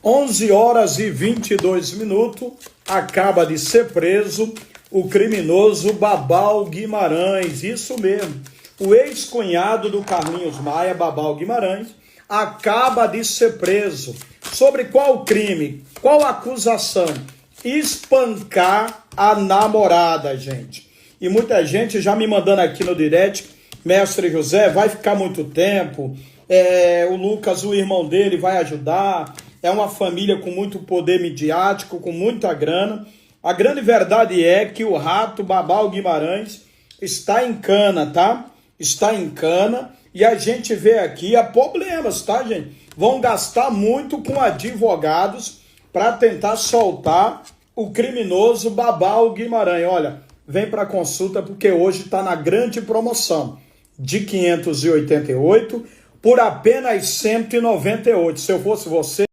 11 horas e 22 minutos, acaba de ser preso o criminoso Babal Guimarães, isso mesmo, o ex-cunhado do Carlinhos Maia, Babal Guimarães, acaba de ser preso. Sobre qual crime? Qual acusação? Espancar a namorada, gente. E muita gente já me mandando aqui no direct, mestre José, vai ficar muito tempo, o Lucas, o irmão dele, vai ajudar, é uma família com muito poder midiático, com muita grana. A grande verdade é que o rato Babal Guimarães está em cana, tá? Está em cana e a gente vê aqui, há problemas, tá, gente? Vão gastar muito com advogados para tentar soltar o criminoso Babal Guimarães. Olha, vem para consulta porque hoje está na grande promoção de 588 por apenas 198. Se eu fosse você,